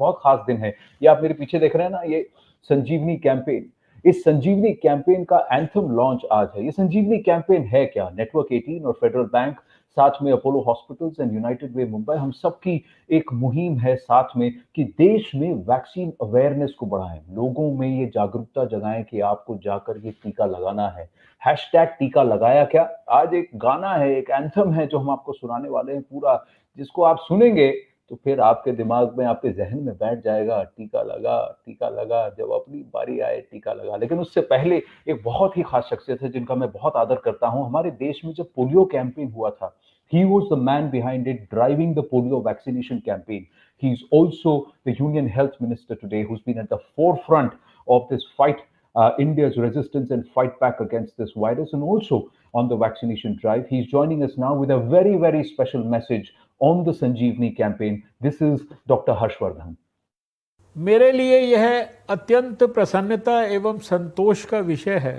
बहुत खास दिन है। ये आप मेरे पीछे देख रहे हैं ना, ये संजीवनी कैंपेन। इस संजीवनी कैंपेन का एंथम लॉन्च आज है। ये संजीवनी कैंपेन है क्या? नेटवर्क 18 और फेडरल बैंक, साथ में अपोलो हॉस्पिटल्स एंड यूनाइटेड वे मुंबई, हम सबकी एक मुहिम है साथ में कि देश में वैक्सीन अवेयरनेस को बढ़ाएं, लोगों में ये जागरूकता जगाएं कि आपको जाकर ये टीका लगाना है। हैशटैग टीका लगाया क्या, आज एक गाना है, एक एंथम है जो हम आपको सुनाने वाले हैं पूरा, जिसको आप सुनेंगे तो फिर आपके दिमाग में, आपके जहन में बैठ जाएगा, टीका लगा, जब अपनी बारी आए टीका लगा। लेकिन उससे पहले एक बहुत ही खास शख्सियत है जिनका मैं बहुत आदर करता हूं। हमारे देश में जब पोलियो कैंपेन हुआ था, he was the man behind it, driving the polio vaccination campaign. He's also the Union Health Minister today, who's been at the forefront of this fight, India's resistance and fight back against this virus, and also on the vaccination drive. He's joining us now with a very, very special message on the Sanjeevani campaign. This is Dr. Harshvardhan. मेरे लिए यह अत्यंत प्रसन्नता एवं संतोष का विषय है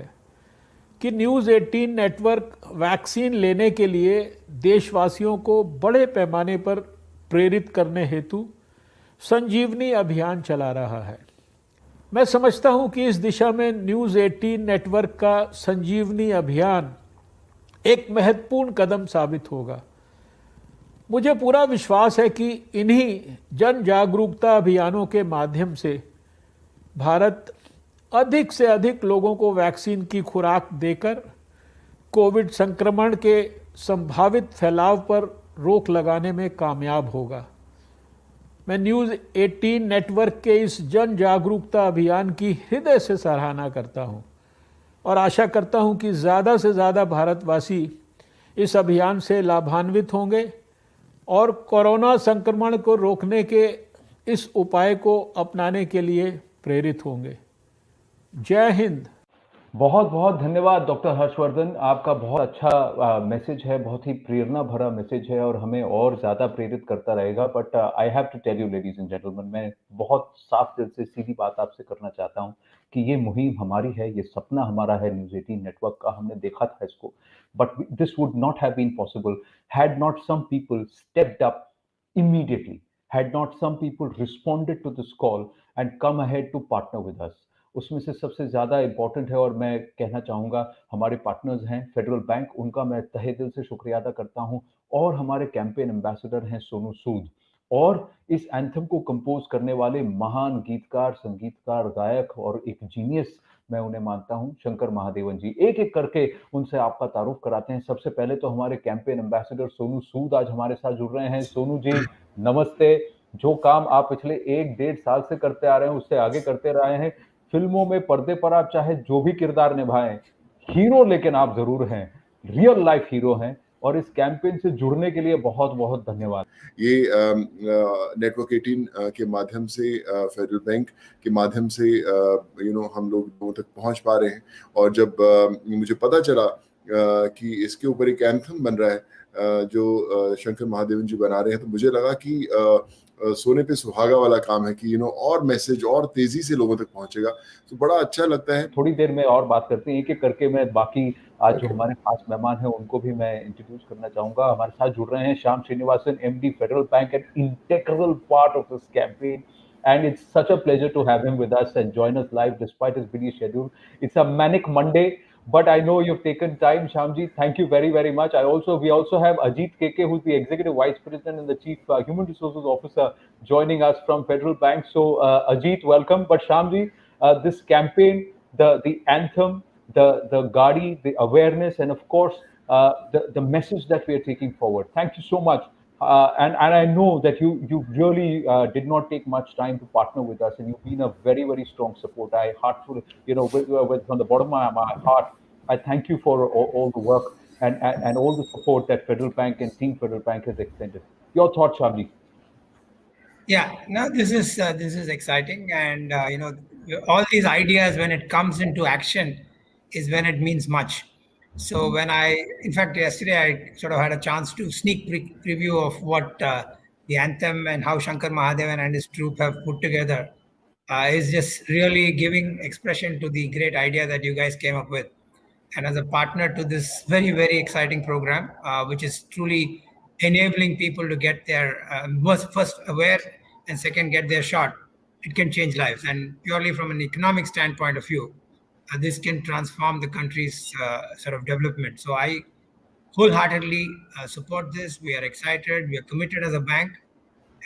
कि न्यूज़ 18 नेटवर्क वैक्सीन लेने के लिए देशवासियों को बड़े पैमाने पर प्रेरित करने हेतु संजीवनी अभियान चला रहा है। मैं समझता हूं कि इस दिशा में न्यूज़ 18 नेटवर्क का संजीवनी अभियान एक महत्वपूर्ण कदम साबित होगा। मुझे पूरा विश्वास है कि इन्हीं जन जागरूकता अभियानों के माध्यम से भारत अधिक से अधिक लोगों को वैक्सीन की खुराक देकर कोविड संक्रमण के संभावित फैलाव पर रोक लगाने में कामयाब होगा। मैं न्यूज़ 18 नेटवर्क के इस जन जागरूकता अभियान की हृदय से सराहना करता हूं और आशा करता हूं कि ज़्यादा से ज़्यादा भारतवासी इस अभियान से लाभान्वित होंगे और कोरोना संक्रमण को रोकने के इस उपाय को अपनाने के लिए प्रेरित होंगे। जय हिंद। बहुत बहुत धन्यवाद डॉक्टर हर्षवर्धन, आपका बहुत अच्छा मैसेज है, बहुत ही प्रेरणा भरा मैसेज है और हमें और ज़्यादा प्रेरित करता रहेगा। But I have to tell you ladies and gentleman, मैं बहुत साफ दिल से सीधी बात आपसे करना चाहता हूं कि ये मुहिम हमारी है, ये सपना हमारा है न्यूज़ 18 नेटवर्क का, हमने देखा था इसको, but this would not have been possible had not some people stepped up immediately, had not some people responded to this call and come ahead to partner with us. उसमें से सबसे ज़्यादा important है और मैं कहना चाहूँगा हमारे पार्टनर्स हैं फेडरल बैंक, उनका मैं तहे दिल से शुक्रिया अदा करता हूँ, और हमारे कैंपेन एम्बेसडर हैं सोनू सूद, और इस एंथम को कंपोज करने वाले महान गीतकार, संगीतकार, गायक और एक जीनियस मैं उन्हें मानता हूं, शंकर महादेवन जी। एक एक करके उनसे आपका तारुफ कराते हैं। सबसे पहले तो हमारे कैंपेन एम्बेसडर सोनू सूद आज हमारे साथ जुड़ रहे हैं। सोनू जी नमस्ते। जो काम आप पिछले 1-1.5 साल से करते आ रहे हैं उससे आगे करते रहे हैं। फिल्मों में पर्दे पर आप चाहे जो भी किरदार निभाएं, हीरो लेकिन आप जरूर हैं, रियल लाइफ हीरो हैं, और इस कैंपेन से जुड़ने के लिए बहुत बहुत धन्यवाद। ये नेटवर्क 18 के माध्यम से, फेडरल बैंक के माध्यम से हम लोगों तक पहुंच पा रहे हैं। और जब मुझे पता चला कि इसके ऊपर एक एंथम बन रहा है जो शंकर महादेवन जी बना रहे हैं, तो मुझे लगा कि सोने पे सुहागा वाला काम है कि और मैसेज और तेजी से लोगों तक पहुंचेगा, तो बड़ा अच्छा लगता है। थोड़ी देर में और बात करते हैं, एक एक करके मैं बाकी आज जो हमारे खास मेहमान हैं उनको भी मैं इंट्रोड्यूस करना चाहूंगा। हमारे साथ जुड़ रहे हैं Shyam Srinivasan, MD federal bank and integral part of this campaign, and it's such a pleasure to have him with us and join us live despite his busy schedule. It's a manic Monday, but I know you've taken time, Shyamji. Thank you very, very much. We also have Ajit KK, who's the Executive Vice President and the Chief Human Resources Officer, joining us from Federal Bank. So, Ajit, welcome. But Shyamji, this campaign, the anthem, the Gadi, the awareness, and of course, the message that we are taking forward. Thank you so much. And I know that you really did not take much time to partner with us, and you've been a very, very strong support. I heartfully, from the bottom of my heart, I thank you for all the work and all the support that Federal Bank and Team Federal Bank has extended. Your thoughts, Shyamji? Yeah, no, this is exciting, and all these ideas, when it comes into action, is when it means much. So in fact, yesterday I sort of had a chance to sneak preview of what the anthem and how Shankar Mahadevan and his troupe have put together is just really giving expression to the great idea that you guys came up with. And as a partner to this very, very exciting program, which is truly enabling people to get their first aware and second get their shot, it can change lives. And purely from an economic standpoint of view, this can transform the country's sort of development. So I wholeheartedly support this. We are excited. We are committed as a bank.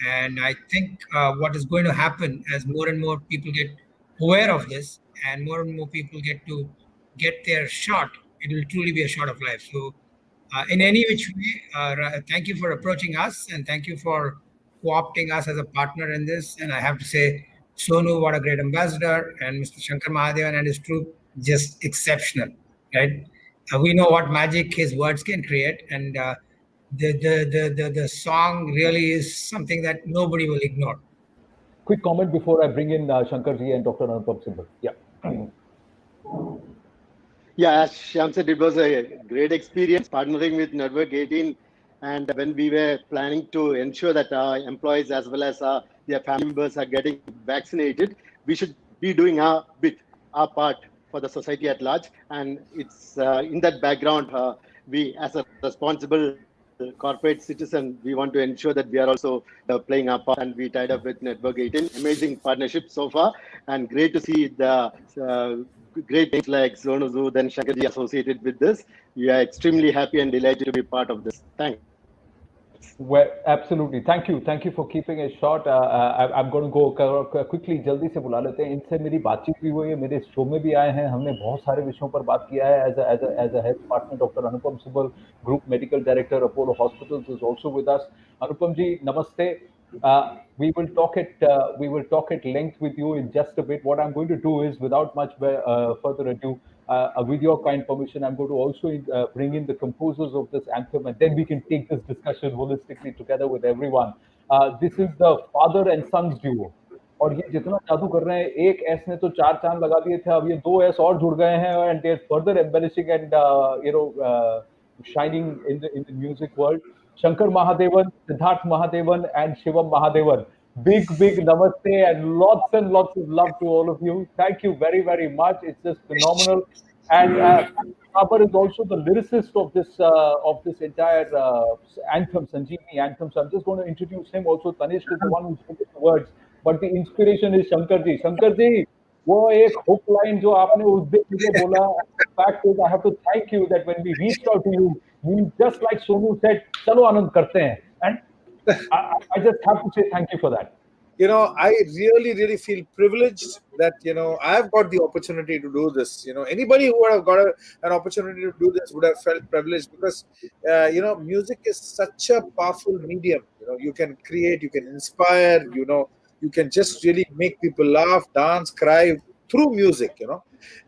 And I think what is going to happen as more and more people get aware of this and more people get to get their shot, it will truly be a shot of life. So, in any which way, thank you for approaching us and thank you for co-opting us as a partner in this. And I have to say, Sonu, what a great ambassador, and Mr. Shankar Mahadevan and his troop, just exceptional, right? We know what magic his words can create, and the song really is something that nobody will ignore. Quick comment before I bring in Shankarji and Dr. Anupam Sibal. Yeah. Yeah, as Shyam said, it was a great experience partnering with Network 18. And when we were planning to ensure that our employees as well as their family members are getting vaccinated, we should be doing our bit, our part for the society at large. And it's in that background, we as a responsible corporate citizen, we want to ensure that we are also playing our part, and we tied up with Network 18. Amazing partnership so far, and great to see the great things like Sonu Sood and Shankarji associated with this. We are extremely happy and delighted to be part of this. Thanks. Well, absolutely. Thank you for keeping it short. I'm going to go quickly, जल्दी से बुला लेते हैं. इनसे मेरी बातचीत भी हुई है, मेरे शो में भी आए हैं. हमने बहुत सारे विषयों पर बात किया है. As a health partner, Dr. Anupam Sibal, Group Medical Director, Apollo Hospitals, is also with us. Anupam ji, namaste. We will talk at length with you in just a bit. What I'm going to do is, without much further ado, with your kind permission, I'm going to also bring in the composers of this anthem, and then we can take this discussion holistically together with everyone. This is the father and sons duo. और ये जितना जादू कर रहे हैं, एक S ने तो 4 चांद लगा दिए थे, अब ये 2 एस और जुड़ गए हैं, and they're further embellishing and shining in the music world. Shankar Mahadevan, Siddharth Mahadevan, and Shivam Mahadevan. Big namaste and lots of love to all of you. Thank you very, very much. It's just phenomenal. And Babar is also the lyricist of this entire anthem, Sanjeevani anthem. So I'm just going to introduce him. Also, Tanishq is the one who's put the words, but the inspiration is Shankar ji. Shankar ji, वो एक hook line जो आपने उस दिन मुझे बोला. Fact is, I have to thank you that when we reached out to you, you just like Sonu said, चलो आनंद करते हैं. And I just have to say thank you for that. I really feel privileged that, I've got the opportunity to do this. Anybody who would have got an opportunity to do this would have felt privileged because, music is such a powerful medium. You can create, you can inspire, you can just really make people laugh, dance, cry through music,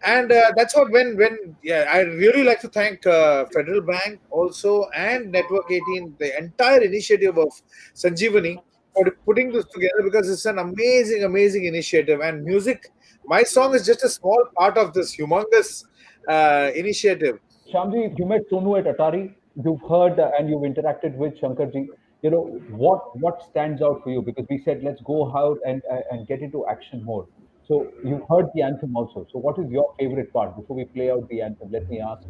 And that's what I really like to thank Federal Bank also and Network 18, the entire initiative of Sanjeevani, for putting this together, because it's an amazing initiative. And music, my song is just a small part of this humongous initiative. Shyamji, you met Sonu at Atari. You've heard and you've interacted with Shankarji. What stands out for you? Because we said let's go out and get into action mode. So you've heard the anthem also. So what is your favorite part? Before we play out the anthem, let me ask.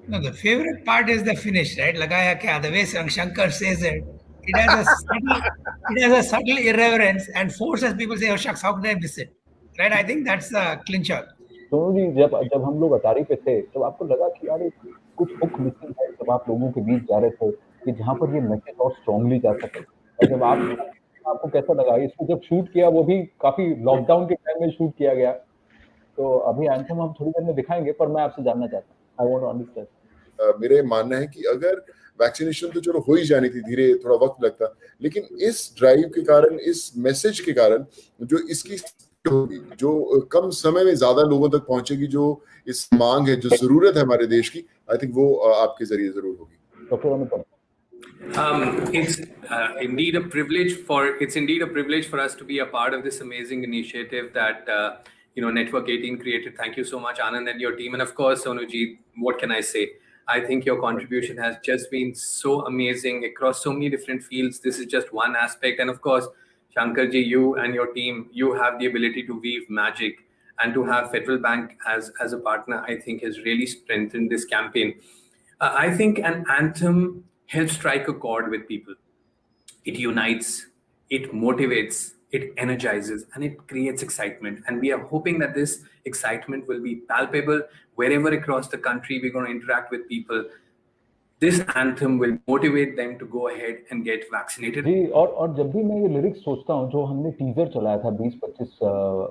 No, the favorite part is the finish, right? Lagaya kya, the way Shankar says it. It has a subtle irreverence and forces people to say, oh shucks, how could I miss it? Right? I think that's the clincher. Sonu ji, जब हम लोग अटारी पे थे, तब आपको लगा कि यार कुछ हुक मिसिंग है, जब आप लोगों के बीच जा रहे थे कि जहाँ पर ये मैसेज और स्ट्रांगली जा सके. और जब आपको कैसा लगा? इसको जब शूट किया, वो भी काफी लॉकडाउन के टाइम में शूट किया गया. तो अभी एंथम हम थोड़ी देर में दिखाएंगे, पर मैं आपसे जानना चाहता हूँ. I want to understand. मेरे मानना है कि अगर वैक्सीनेशन तो चलो हो ही जानी थी, धीरे थोड़ा वक्त लगता, लेकिन इस ड्राइव के कारण, इस मैसेज के कारण, जो इसकी होगी, जो कम समय में ज्यादा लोगों तक पहुंचेगी, जो इस मांग है, जो जरूरत है हमारे देश की, आई थिंक वो आपके जरिए जरूर होगी. Doctor Anupam. It's indeed a privilege for us to be a part of this amazing initiative that Network 18 created. Thank you so much, Anand, and your team, and of course, Sonuji. What can I say? I think your contribution has just been so amazing across so many different fields. This is just one aspect, and of course, Shankarji, you and your team, you have the ability to weave magic, and to have Federal Bank as a partner, I think has really strengthened this campaign. I think an anthem helps strike a chord with people. It unites, it motivates, it energizes, and it creates excitement. And we are hoping that this excitement will be palpable wherever across the country we're going to interact with people. This anthem will motivate them to go ahead and get vaccinated. जी, और जब भी मैं ये lyrics सोचता हूँ, जो हमने teaser चलाया था 20-25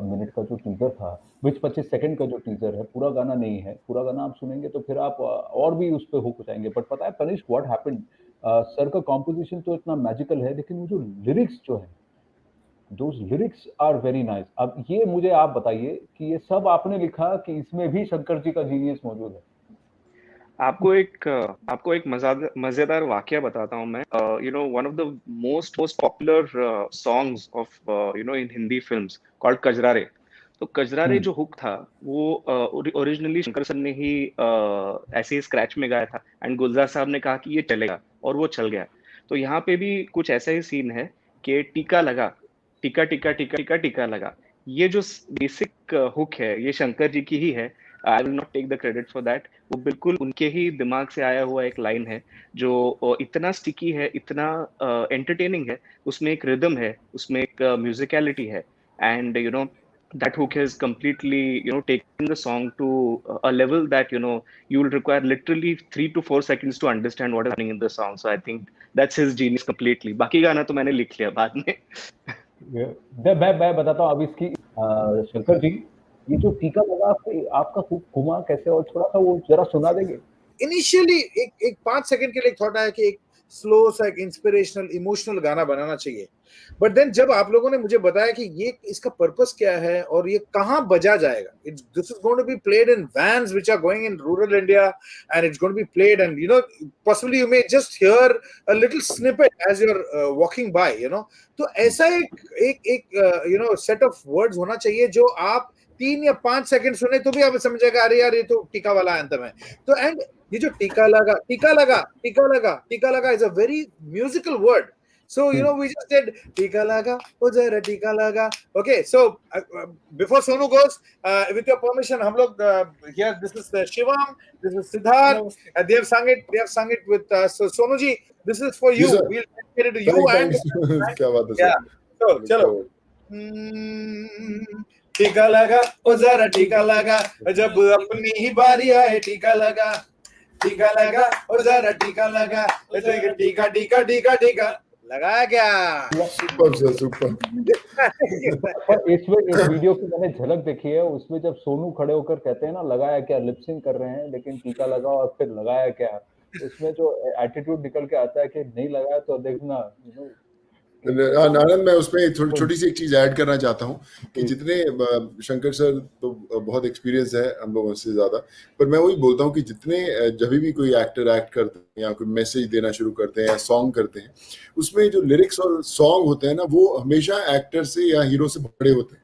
मिनट का जो टीजर था, 20-25 सेकंड का जो टीजर है, पूरा गाना नहीं है। पूरा गाना आप सुनेंगे तो फिर आप और भी उस पे हुक हो जाएंगे। बट पता है तनिष्क व्हाट हैपेंड, सर का कॉम्पोजिशन तो इतना मैजिकल है, लेकिन वो जो लिरिक्स जो है, those lyrics are very nice. अब ये मुझे आप बताइए कि ये सब आपने लिखा कि इसमें भी शंकर जी का जीनियस मौजूद है? आपको एक मजेदार वाकया बताता हूँ मैं। You know, one of the most popular songs of in Hindi films called Kajrare. तो कजरारे जो हुक था वो ओरिजिनली शंकर सर ने ही ऐसे ही स्क्रैच में गाया था, एंड गुलजार साहब ने कहा कि ये चलेगा, और वो चल गया। तो यहाँ पे भी कुछ ऐसा ही सीन है कि टीका लगा, टीका टीका टीका टीका टीका लगा। ये जो बेसिक हुक है ये शंकर जी की ही है। I will not take the credit for that. वो बिल्कुल उनके ही दिमाग से आया हुआ एक लाइन है जो इतना स्टिकी है, इतना एंटरटेनिंग है। उसमें एक रिदम है, उसमें एक म्यूजिकलिटी है, and you know that hook has completely taken the song to a level that you will require literally 3 to 4 seconds to understand what is happening in the song. So I think that's his genius completely. बाकी गाना तो मैंने लिख लिया बाद में। मैं बताता हूँ अब इसकी। शंकर जी, ये जो टीका लगा आपका हुक घुमा कैसे, और थोड़ा सा वो जरा सुना देंगे? इनिशियली एक 5 सेकंड के लिए थॉट आया कि एक स्लो सा एक इंस्पिरेशनल इमोशनल गाना बनाना चाहिए, बट देन जब आप लोगों ने मुझे बताया कि ये इसका पर्पस क्या है और ये कहाँ बजा जाएगा, this is going to be played in vans which are going in rural India, and it's going to be played, and possibly you may just hear a little snippet as you are walking by, तो ऐसा एक set of words होना चाहिए जो आप 3 या 5 second सुने तो भी आप समझ जाएगा अरे यार ये तो टीका वाला एंथम है। तो एंड ये जो टीका लगा टीका लगा टीका लगा टीका लगा is a very musical word. So we just did tika laga ujara tika laga. Okay, so before Sonu goes, with your permission, hum log here, this is Shivam, this is Siddharth, and they have sung it with so Sonu ji, this is for you. Yes, we'll dedicate it to you. And क्या बात है, yeah, so chalo. टीका लगा ujara टीका लगा, जब अपनी ही बारी आए टीका लगा ujara टीका लगा, टीका टीका टीका टीका लगाया क्या? सुपर पर इसमें एक वीडियो की मैंने झलक देखी है, उसमें जब सोनू खड़े होकर कहते हैं ना लगाया क्या, लिपसिंग कर रहे हैं लेकिन टीका लगा और फिर लगाया क्या, उसमें जो एटीट्यूड निकल के आता है कि नहीं लगाया तो देखना। आनंद, मैं उसमें छोटी सी एक चीज ऐड करना चाहता हूँ कि जितने शंकर सर तो बहुत एक्सपीरियंस है हम लोगों से ज्यादा, पर मैं वही बोलता हूँ कि जितने जब भी कोई एक्टर एक्ट करते हैं या कोई मैसेज देना शुरू करते हैं या सॉन्ग करते हैं, उसमें जो लिरिक्स और सॉन्ग होते हैं ना, वो हमेशा एक्टर से या हीरो से बड़े होते हैं।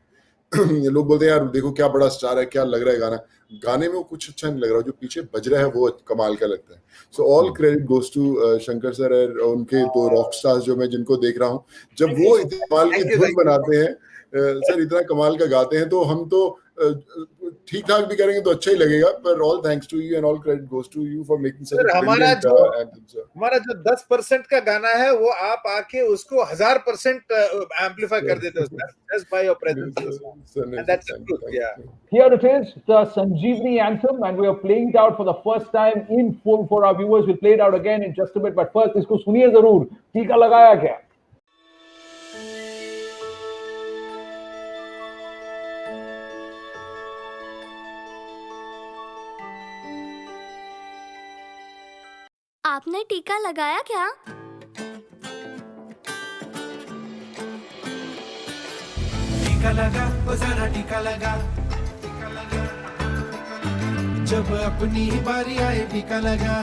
लोग बोलते हैं यार देखो क्या बड़ा स्टार है, क्या लग रहा है गाना, गाने में वो कुछ अच्छा नहीं लग रहा, जो पीछे बज रहा है वो कमाल का लगता है। So all credit goes to Shankar sir और उनके दो रॉक स्टार्स जो मैं जिनको देख रहा हूँ, जब वो इतने कमाल की धुन बनाते हैं, सर इतना कमाल का गाते हैं, तो हम तो ठीक ठाक भी करेंगे तो अच्छा ही लगेगा, पर all thanks to you and all credit goes to you for making such a brilliant anthem. हमारा जो 10% का गाना है वो आप आके उसको 1000% एम्पलीफाई कर देते हो just by your presence, and that's the truth. Yeah, here it is, the Sanjeevani anthem, and we are playing it out for the first time in full for our viewers. We'll play it out again in just a bit, but first इसको सुनिए जरूर, टीका लगाया क्या। आपने टीका लगाया क्या? टीका लगा वो जरा टीका लगा, जब अपनी ही बारी आए टीका लगा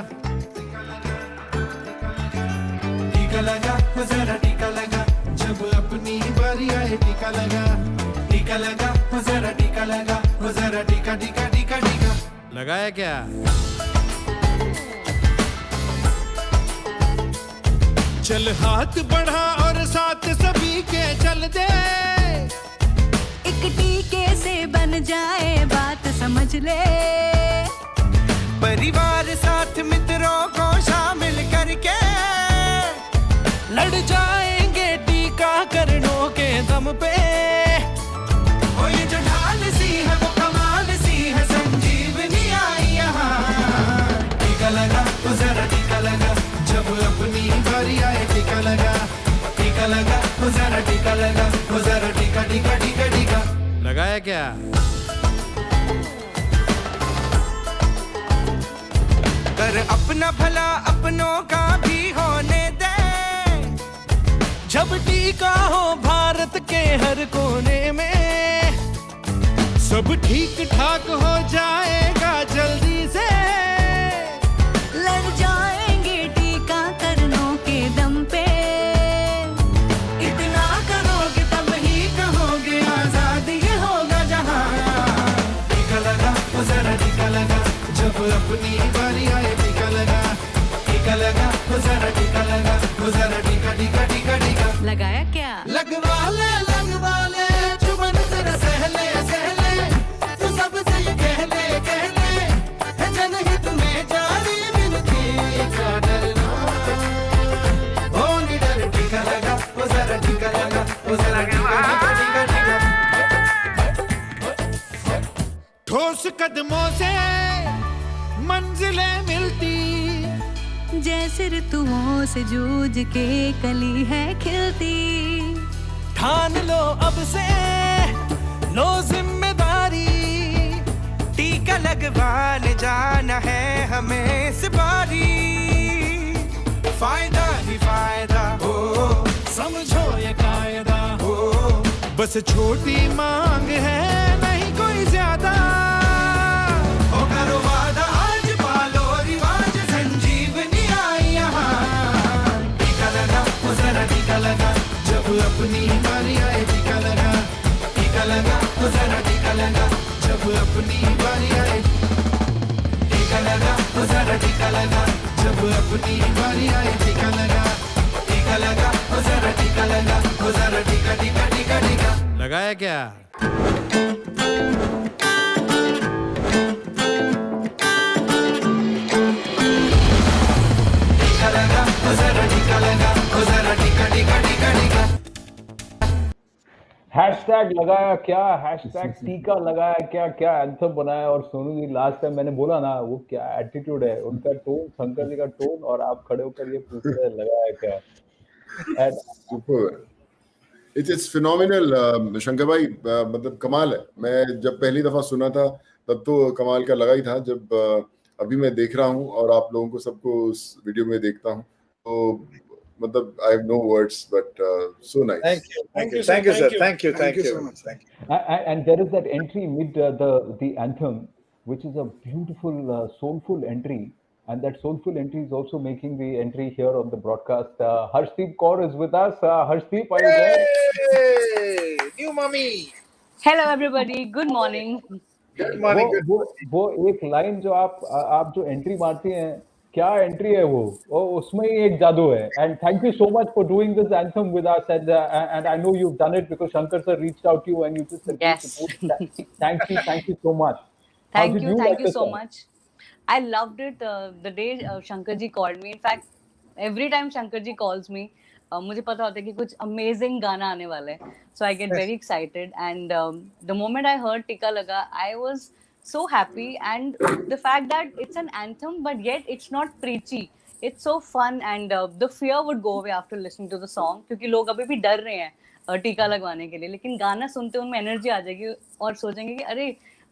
वो जरा टीका लगा, जब अपनी ही बारी आए टीका लगा वो जरा टीका लगा, वो जरा टीका टीका टीका टीका लगाया क्या? चल हाथ बढ़ा और साथ सभी के चल दे, एक टीके से बन जाए बात समझ ले, परिवार साथ मित्रों को शामिल करके लड़ जाएंगे टीका कर दम पे। ओ ये जो ढाल सी है वो कमाल सी है, संजीवनी आई यहाँ। टीका लगा तो जरा टीका लगा, जब अपनी बारी आए टीका लगा। टीका लगा तो जरा टीका लगा, तो जरा टीका टीका टीका टीका लगाया क्या? कर अपना भला अपनों का भी होने दे, जब टीका हो भारत के हर कोने में, सब ठीक ठाक हो जाएगा जल्दी से। लड़ जाएंगे टीकाकरणों के दम पे, इतना करोगे तब ही कहोगे आजाद ये होगा जहां। टीका लगा तो जरा टीका लगा, जब अपनी बारी आए टीका लगा। टीका लगा तो जरा टीका लगा, तो जरा टीका टीका टीका टीका लगाया क्या? लगवा ले जुबान जरा सहले सहले, तू सबसे ये कह ले है जनहित में जारी मिलती का डरना। ओ निडर टीका लगा, ओ जरा टीका लगा, ओ जरा टीका टीका टीका। ठोस कदमों से मंजिलें मिलती, जैसे ऋतुओं से जूझ के कली है खिलती। ठान लो अब से लो जिम्मेदारी, टीका लगवाने जाना है हमें इस बारी। फायदा ही फायदा हो, समझो ये कायदा हो, बस छोटी मांग है नहीं कोई ज्यादा। हो करो वादा आज पालो रिवाज, संजीवनी आई यहाँ। टीका लगा तो जरा टीका लगा, जब अपनी बारी आए टीका लगा। टीका लगा तो जरा टीका लगा, जब अपनी बारी आए। टीका लगा तो जरा टीका लगा, जब अपनी बारी आए टीका लगा। टीका लगा तो जरा टीका लगा, तो जरा टीका टीका टीका टीका लगाया क्या? टीका लगा तो जरा टीका लगा, तो जरा टीका टीका टीका टीका। हैशटैग लगाया क्या, हैशटैग टीका लगाया क्या, क्या एंथम बनाया। और सोनू जी लास्ट टाइम मैंने बोला ना, वो क्या एटीट्यूड है उनका, टोन, शंकर जी का टोन, और आप खड़े होकर ये पूछ रहे हैं लगाया क्या। इट्स फिनोमिनल शंकर भाई, मतलब कमाल है। मैं जब पहली दफा सुना था तब तो कमाल का लगा ही था, जब अभी मैं देख रहा हूँ और आप लोगों को सबको उस वीडियो में देखता हूँ तो मतलब I have no words, but so nice. Thank you, sir. Thank you so much. Thank you. And there is that entry mid the anthem, which is a beautiful soulful entry, and that soulful entry is also making the entry here on the broadcast. Harshdeep Kaur is with us. Harshdeep, are you there? Hey, new mommy. Hello everybody, good morning. Good morning. वो एक line जो आप जो entry मारती हैं, क्या entry है वो उसमें ही एक जादू है। And thank you so much for doing this anthem with us, and I know you have done it because Shankar sir reached out to you and you just support. Thank you so much. Thank you so much. I loved it the day Shankar ji called me. In fact, every time Shankar ji calls me, मुझे पता होता है कि कुछ amazing गाना आने वाला है. So I get very excited, and the moment I heard Tika Laga, I was so happy, and the fact that it's an anthem but yet it's not preachy, it's so fun, and the fear would go away after listening to the song, क्योंकि लोग अभी भी डर रहे हैं टीका लगवाने के लिए, लेकिन गाना सुनते उनमें एनर्जी आ जाएगी और सोचेंगे कि अरे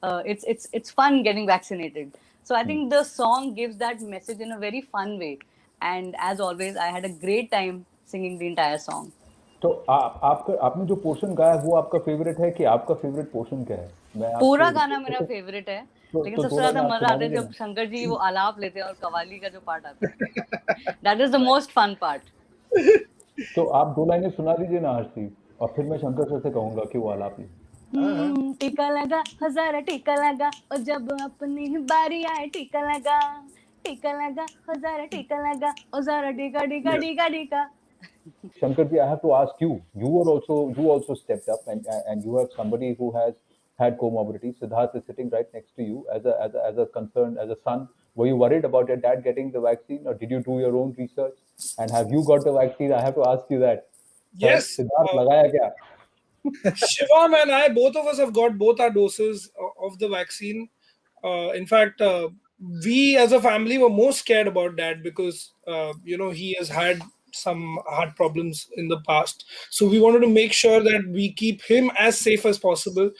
it's fun getting vaccinated. So I think the song gives that message in a very fun way, and as always I had a great time singing the entire song. तो आपने जो पोर्शन गाया वो आपका फेवरेट है कि आपका favourite portion क्या है? पूरा गाना मेरा फेवरेट है, लेकिन सबसे ज्यादा मजा आता है जब शंकर जी वो आलाप लेते हैं और कवाली का जो पार्ट आता है, that is the most fun part. तो आप दो लाइनें सुना दीजिए ना हर्षदीप, और फिर मैं शंकर सर से कहूंगा कि वो आलाप ले। टीका लगा हजारा टीका लगा, और जब अपनी बारी आए टीका लगा, टीका लगा हजारा टीका लगा, और जरा टीका टीका टीका टीका। Shankar ji, I have to ask you. You also stepped up, and you have somebody who has had comorbidities. Siddharth is sitting right next to you as a concerned, as a son. Were you worried about your dad getting the vaccine, or did you do your own research? And have you got the vaccine? I have to ask you that. Yes. Siddharth, लगाया क्या? Shivam and I, both of us have got both our doses of the vaccine. In fact, we as a family were most scared about Dad because he has had some heart problems in the past. So we wanted to make sure that we keep him as safe as possible.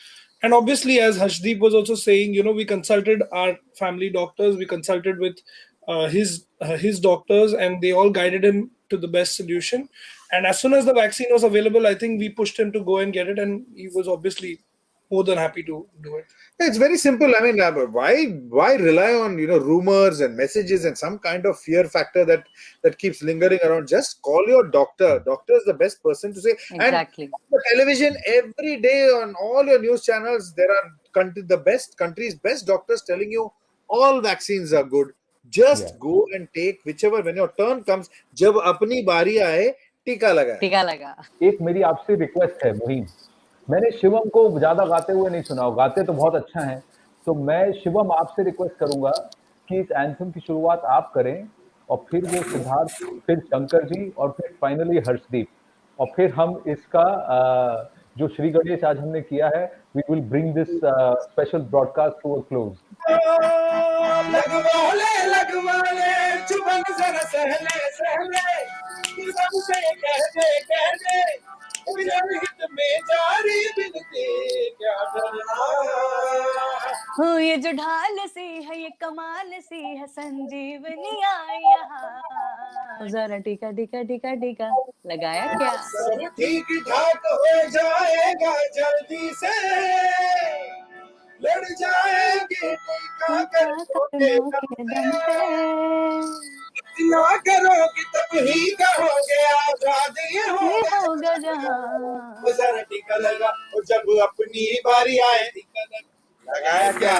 And obviously, as Harshdeep was also saying, we consulted our family doctors, we consulted with his doctors, and they all guided him to the best solution. And as soon as the vaccine was available, I think we pushed him to go and get it, and he was obviously more than happy to do it. It's very simple. I mean, why rely on rumors and messages and some kind of fear factor that keeps lingering around? Just call your doctor. Doctor is the best person to say. Exactly. And on the television every day on all your news channels, there are the country's best doctors telling you all vaccines are good. Just go and take whichever, when your turn comes, जब अपनी बारी आए टीका लगा. टीका लगा. एक मेरी आपसे रिक्वेस्ट है मुहीम, मैंने शिवम को ज्यादा गाते हुए नहीं सुना, गाते तो बहुत अच्छा है, तो मैं शिवम आपसे रिक्वेस्ट करूंगा कि इस एंथम की शुरुआत आप करें और फिर वो सिद्धार्थ, फिर शंकर जी और फिर फाइनली हर्षदीप, और फिर हम इसका जो श्री गणेश आज हमने किया है, we will bring this special broadcast to a close. लगवाले चुबन जरा सहले सबसे कह दे हित में जारी बिनती क्या डरना. ये जो ढाल सी है, ये कमाल सी है, संजीवनी आई यहाँ. जरा टीका टीका टीका टीका लगाया क्या? सब ठीक ठाक हो जाएगा जल्दी से, लड़ जाएगी टीका करो के दम पे. ना करोगे तब ही कहोगे आजाद ये होगा जहां. जरा टीका लगा और जब अपनी बारी आए टीका लगाया क्या.